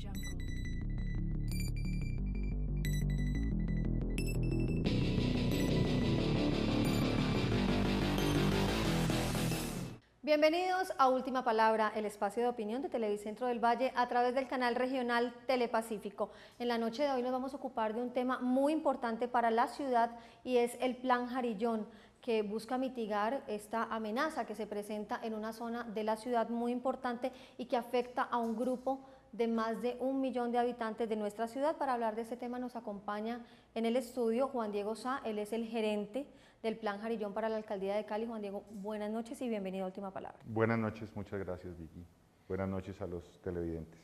Jungle. Bienvenidos a Última Palabra, el espacio de opinión de Televicentro del Valle a través del canal regional Telepacífico. En la noche de hoy nos vamos a ocupar de un tema muy importante para la ciudad y es el Plan Jarillón, que busca mitigar esta amenaza que se presenta en una zona de la ciudad muy importante y que afecta a un grupo de más de 1 millón de habitantes de nuestra ciudad. Para hablar de este tema nos acompaña en el estudio Juan Diego Sá, él es el gerente del Plan Jarillón para la Alcaldía de Cali. Juan Diego, buenas noches y bienvenido a Última Palabra. Buenas noches, muchas gracias Vicky. Buenas noches a los televidentes.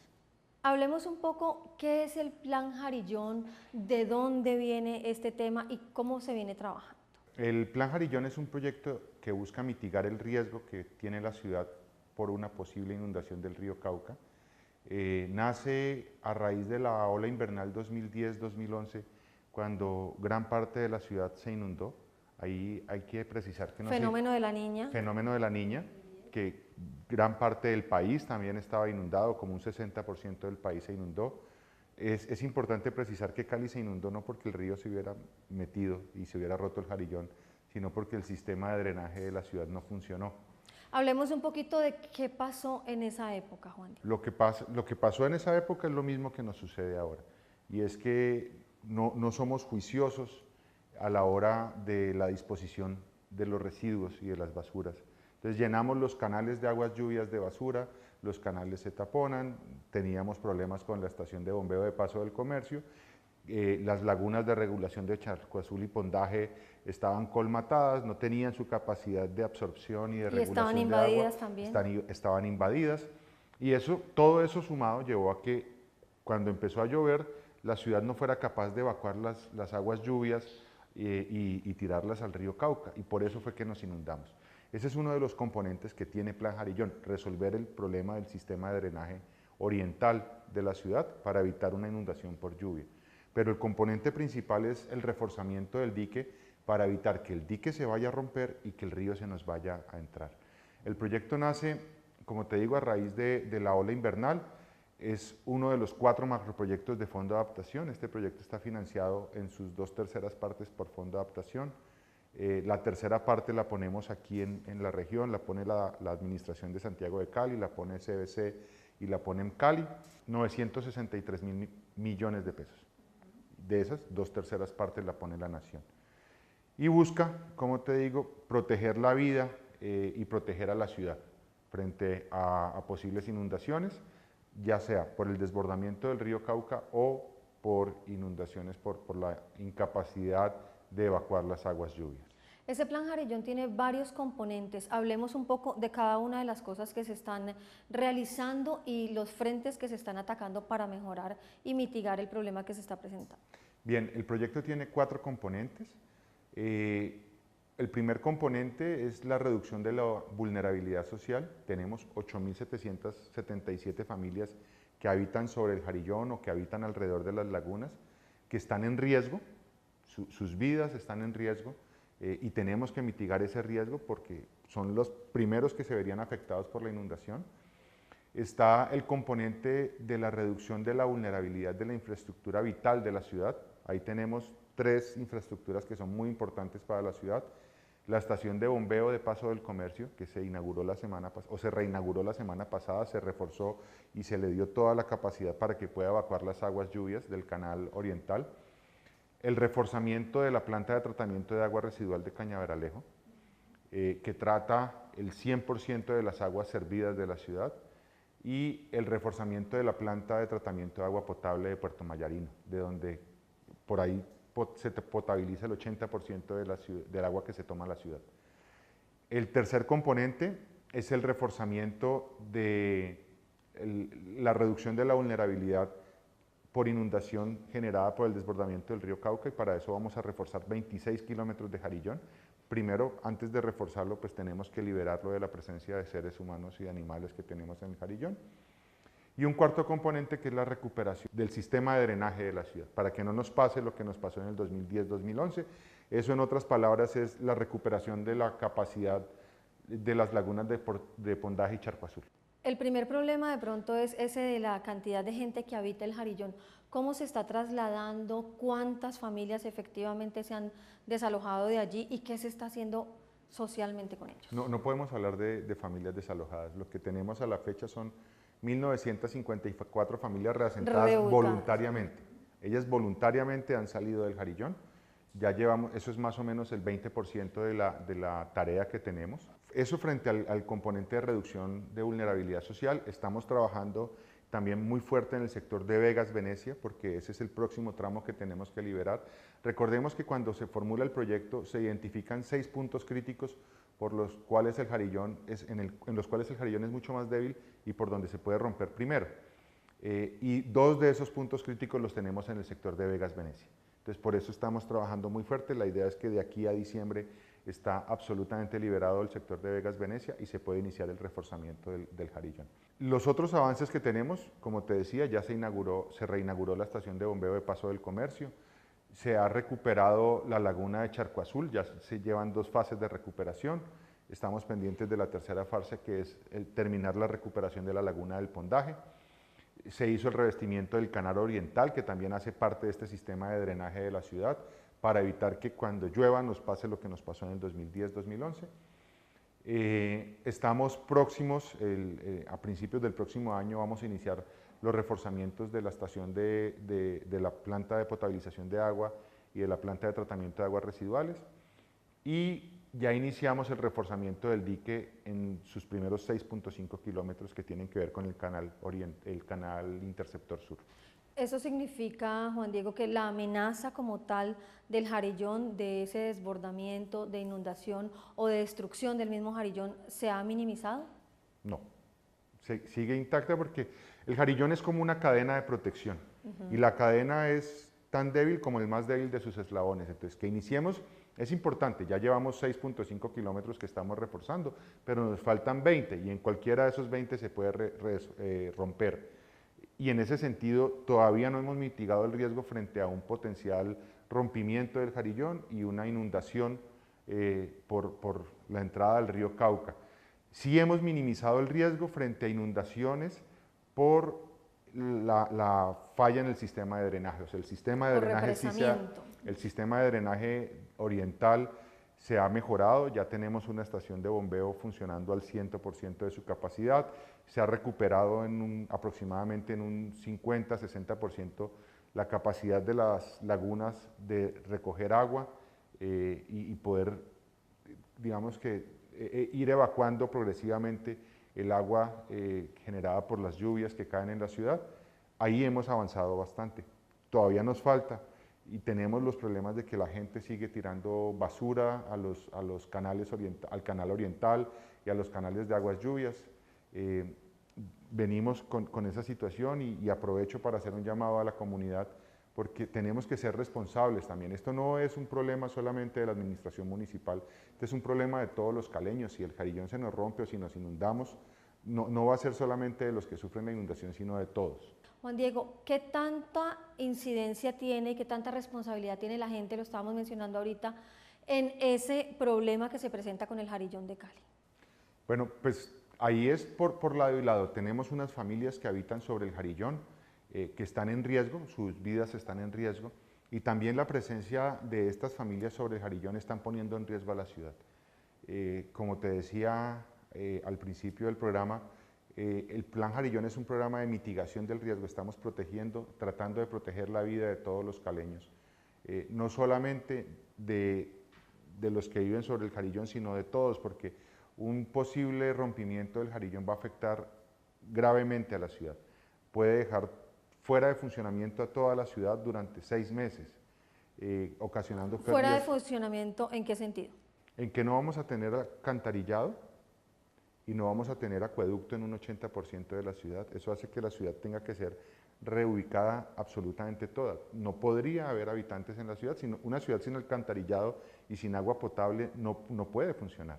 Hablemos un poco qué es el Plan Jarillón, de dónde viene este tema y cómo se viene trabajando. El Plan Jarillón es un proyecto que busca mitigar el riesgo que tiene la ciudad por una posible inundación del río Cauca. Nace a raíz de la ola invernal 2010-2011, cuando gran parte de la ciudad se inundó. Ahí hay que precisar que no Fenómeno de la Niña. Fenómeno de la Niña, que gran parte del país también estaba inundado, como un 60% del país se inundó. Es importante precisar que Cali se inundó no porque el río se hubiera metido y se hubiera roto el Jarillón, sino porque el sistema de drenaje de la ciudad no funcionó. Hablemos un poquito de qué pasó en esa época, Juan. Lo que pasó en esa época es lo mismo que nos sucede ahora, y es que no somos juiciosos a la hora de la disposición de los residuos y de las basuras. Entonces llenamos los canales de aguas lluvias de basura, los canales se taponan, teníamos problemas con la estación de bombeo de Paso del Comercio, las lagunas de regulación de Charco Azul y Pondaje estaban colmatadas, no tenían su capacidad de absorción y de regulación estaban de invadidas agua, también. estaban invadidas, y todo eso sumado llevó a que cuando empezó a llover la ciudad no fuera capaz de evacuar las aguas lluvias y tirarlas al río Cauca, y por eso fue que nos inundamos. Ese es uno de los componentes que tiene Plan Jarillón, resolver el problema del sistema de drenaje oriental de la ciudad para evitar una inundación por lluvia. Pero el componente principal es el reforzamiento del dique para evitar que el dique se vaya a romper y que el río se nos vaya a entrar. El proyecto nace, como te digo, a raíz de la ola invernal. Es uno de los 4 macroproyectos de Fondo de Adaptación. Este proyecto está financiado en sus 2/3 partes por Fondo de Adaptación. La tercera parte la ponemos aquí en la región, la pone la Administración de Santiago de Cali, la pone CBC y la pone en Cali, 963.000 millones de pesos. De esas, 2/3 partes la pone la Nación. Y busca, como te digo, proteger la vida y proteger a la ciudad frente a posibles inundaciones, ya sea por el desbordamiento del río Cauca o por inundaciones por la incapacidad de evacuar las aguas lluvias. Ese Plan Jarillón tiene varios componentes. Hablemos un poco de cada una de las cosas que se están realizando y los frentes que se están atacando para mejorar y mitigar el problema que se está presentando. Bien, el proyecto tiene 4 componentes. El primer componente es la reducción de la vulnerabilidad social. Tenemos 8.777 familias que habitan sobre el Jarillón o que habitan alrededor de las lagunas, que están en riesgo, sus vidas están en riesgo, y tenemos que mitigar ese riesgo porque son los primeros que se verían afectados por la inundación. Está el componente de la reducción de la vulnerabilidad de la infraestructura vital de la ciudad. Ahí tenemos 3 infraestructuras que son muy importantes para la ciudad. La estación de bombeo de Paso del Comercio, que se inauguró la semana pasada, o se reinauguró la semana pasada, se reforzó y se le dio toda la capacidad para que pueda evacuar las aguas lluvias del canal oriental. El reforzamiento de la planta de tratamiento de agua residual de Cañaveralejo, que trata el 100% de las aguas servidas de la ciudad, y el reforzamiento de la planta de tratamiento de agua potable de Puerto Mayarino, de donde por ahí se potabiliza el 80% del agua que se toma en la ciudad. El tercer componente es el reforzamiento de la reducción de la vulnerabilidad por inundación generada por el desbordamiento del río Cauca, y para eso vamos a reforzar 26 kilómetros de Jarillón. Primero, antes de reforzarlo, pues tenemos que liberarlo de la presencia de seres humanos y de animales que tenemos en el Jarillón. Y un cuarto componente que es la recuperación del sistema de drenaje de la ciudad, para que no nos pase lo que nos pasó en el 2010-2011. Eso, en otras palabras, es la recuperación de la capacidad de las lagunas de Pondaje y Charco Azul. El primer problema de pronto es ese de la cantidad de gente que habita el Jarillón. ¿Cómo se está trasladando? ¿Cuántas familias efectivamente se han desalojado de allí? ¿Y qué se está haciendo socialmente con ellos? No podemos hablar de familias desalojadas. Lo que tenemos a la fecha son 1.954 familias reasentadas Reubicadas. voluntariamente. Ellas voluntariamente han salido del Jarillón. Ya llevamos, eso es más o menos el 20% de la tarea que tenemos. Eso frente al componente de reducción de vulnerabilidad social. Estamos trabajando también muy fuerte en el sector de Vegas-Venecia, porque ese es el próximo tramo que tenemos que liberar. Recordemos que cuando se formula el proyecto se identifican 6 puntos críticos por los cuales el Jarillón en los cuales el Jarillón es mucho más débil y por donde se puede romper primero. Y 2 de esos puntos críticos los tenemos en el sector de Vegas-Venecia. Entonces, por eso estamos trabajando muy fuerte. La idea es que de aquí a diciembre está absolutamente liberado el sector de Vegas-Venecia y se puede iniciar el reforzamiento del Jarillón. Los otros avances que tenemos, como te decía, ya se reinauguró la estación de bombeo de Paso del Comercio, se ha recuperado la laguna de Charco Azul, ya se llevan 2 fases de recuperación, estamos pendientes de la tercera fase, que es terminar la recuperación de la laguna del Pondaje. Se hizo el revestimiento del canal oriental, que también hace parte de este sistema de drenaje de la ciudad, para evitar que cuando llueva nos pase lo que nos pasó en el 2010-2011. Estamos próximos, a principios del próximo año vamos a iniciar los reforzamientos de la estación de la planta de potabilización de agua y de la planta de tratamiento de aguas residuales, y ya iniciamos el reforzamiento del dique en sus primeros 6.5 kilómetros que tienen que ver con el canal Interceptor Sur. Eso significa, Juan Diego, que la amenaza como tal del Jarillón, de ese desbordamiento, de inundación o de destrucción del mismo Jarillón, ¿se ha minimizado? No, sigue intacta porque el Jarillón es como una cadena de protección y la cadena es tan débil como el más débil de sus eslabones. Entonces, que iniciemos es importante, ya llevamos 6.5 kilómetros que estamos reforzando, pero nos faltan 20 y en cualquiera de esos 20 se puede romper. Y en ese sentido todavía no hemos mitigado el riesgo frente a un potencial rompimiento del Jarillón y una inundación por la entrada del río Cauca. Sí hemos minimizado el riesgo frente a inundaciones por la falla en el sistema de drenaje. O sea, el sistema de drenaje el sistema de drenaje oriental se ha mejorado, ya tenemos una estación de bombeo funcionando al 100% de su capacidad, se ha recuperado aproximadamente en un 50-60% la capacidad de las lagunas de recoger agua y poder, digamos que, ir evacuando progresivamente el agua generada por las lluvias que caen en la ciudad. Ahí hemos avanzado bastante, todavía nos falta. Y tenemos los problemas de que la gente sigue tirando basura a los canales al canal oriental y a los canales de aguas lluvias. Venimos con esa situación y aprovecho para hacer un llamado a la comunidad porque tenemos que ser responsables también. Esto no es un problema solamente de la administración municipal, este es un problema de todos los caleños. Si el Jarillón se nos rompe o si nos inundamos, no va a ser solamente de los que sufren la inundación, sino de todos. Juan Diego, ¿qué tanta incidencia tiene y qué tanta responsabilidad tiene la gente, lo estábamos mencionando ahorita, en ese problema que se presenta con el Jarillón de Cali? Bueno, pues ahí es por lado y lado. Tenemos unas familias que habitan sobre el Jarillón, que están en riesgo, sus vidas están en riesgo, y también la presencia de estas familias sobre el Jarillón están poniendo en riesgo a la ciudad. Como te decía al principio del programa, el Plan Jarillón es un programa de mitigación del riesgo. Estamos tratando de proteger la vida de todos los caleños, no solamente de los que viven sobre el Jarillón, sino de todos, porque un posible rompimiento del Jarillón va a afectar gravemente a la ciudad. Puede dejar fuera de funcionamiento a toda la ciudad durante 6 meses, ocasionando pérdidas. ¿Fuera de funcionamiento en qué sentido? En que no vamos a tener alcantarillado y no vamos a tener acueducto en un 80% de la ciudad. Eso hace que la ciudad tenga que ser reubicada absolutamente toda. No podría haber habitantes en la ciudad, una ciudad sin alcantarillado y sin agua potable no puede funcionar.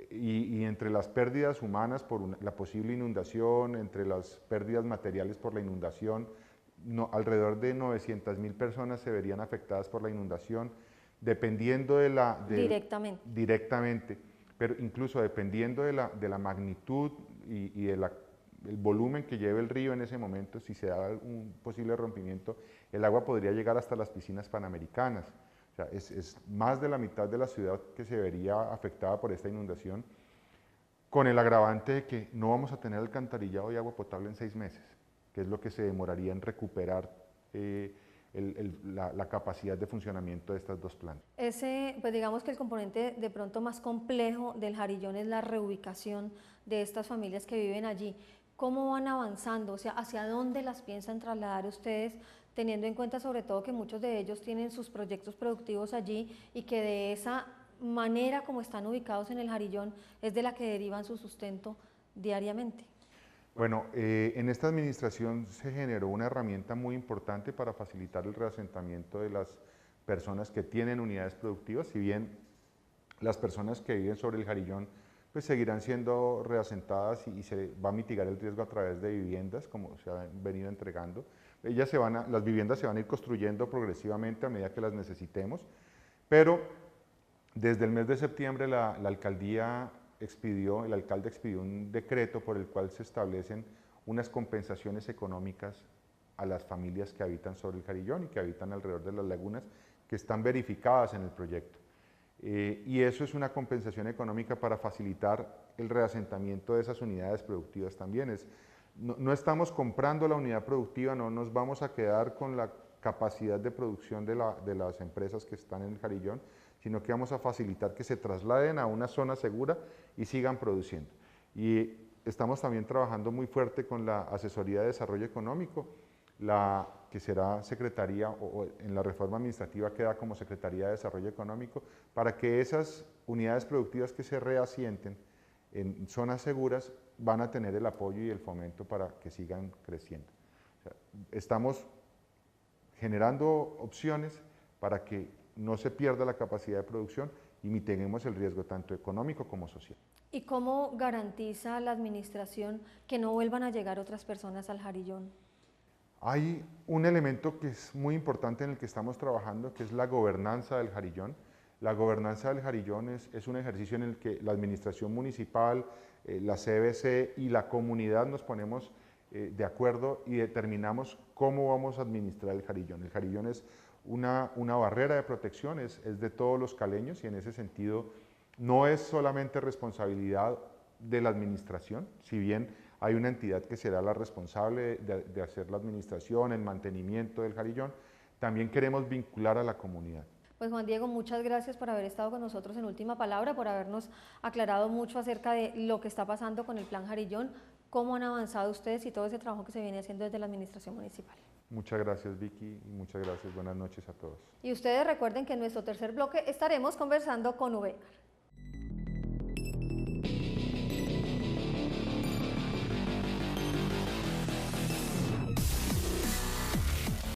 Y entre las pérdidas humanas por la posible inundación, entre las pérdidas materiales por la inundación, alrededor de 900.000 personas se verían afectadas por la inundación, dependiendo directamente. Directamente. Pero incluso dependiendo de la magnitud y de el volumen que lleve el río en ese momento, si se da un posible rompimiento, el agua podría llegar hasta las piscinas panamericanas. O sea, es más de la mitad de la ciudad que se vería afectada por esta inundación, con el agravante de que no vamos a tener alcantarillado y agua potable en 6 meses, que es lo que se demoraría en recuperar la capacidad de funcionamiento de estas dos plantas. Pues digamos que el componente de pronto más complejo del Jarillón es la reubicación de estas familias que viven allí. ¿Cómo van avanzando? O sea, ¿hacia dónde las piensan trasladar ustedes, teniendo en cuenta sobre todo que muchos de ellos tienen sus proyectos productivos allí y que de esa manera como están ubicados en el Jarillón es de la que derivan su sustento diariamente? Bueno, en esta administración se generó una herramienta muy importante para facilitar el reasentamiento de las personas que tienen unidades productivas, si bien las personas que viven sobre el Jarillón pues seguirán siendo reasentadas y se va a mitigar el riesgo a través de viviendas, como se han venido entregando. Las viviendas se van a ir construyendo progresivamente a medida que las necesitemos, pero desde el mes de septiembre el alcalde expidió un decreto por el cual se establecen unas compensaciones económicas a las familias que habitan sobre el Jarillón y que habitan alrededor de las lagunas, que están verificadas en el proyecto. Y eso es una compensación económica para facilitar el reasentamiento de esas unidades productivas también. No estamos comprando la unidad productiva, no nos vamos a quedar con la capacidad de producción de las empresas que están en el Jarillón, sino que vamos a facilitar que se trasladen a una zona segura y sigan produciendo. Y estamos también trabajando muy fuerte con la Asesoría de Desarrollo Económico, la que será secretaría o en la reforma administrativa queda como Secretaría de Desarrollo Económico, para que esas unidades productivas que se reasienten en zonas seguras van a tener el apoyo y el fomento para que sigan creciendo. O sea, estamos generando opciones para que no se pierda la capacidad de producción y mitiguemos el riesgo tanto económico como social. ¿Y cómo garantiza la administración que no vuelvan a llegar otras personas al Jarillón? Hay un elemento que es muy importante en el que estamos trabajando, que es la gobernanza del Jarillón. La gobernanza del Jarillón es un ejercicio en el que la administración municipal, la CBC y la comunidad nos ponemos de acuerdo y determinamos cómo vamos a administrar el Jarillón. El Jarillón es una barrera de protección, es de todos los caleños y en ese sentido no es solamente responsabilidad de la administración, si bien hay una entidad que será la responsable de hacer la administración, el mantenimiento del Jarillón, también queremos vincular a la comunidad. Pues Juan Diego, muchas gracias por haber estado con nosotros en Última Palabra, por habernos aclarado mucho acerca de lo que está pasando con el Plan Jarillón, cómo han avanzado ustedes y todo ese trabajo que se viene haciendo desde la administración municipal. Muchas gracias, Vicky, y muchas gracias. Buenas noches a todos. Y ustedes recuerden que en nuestro tercer bloque estaremos conversando con Uber.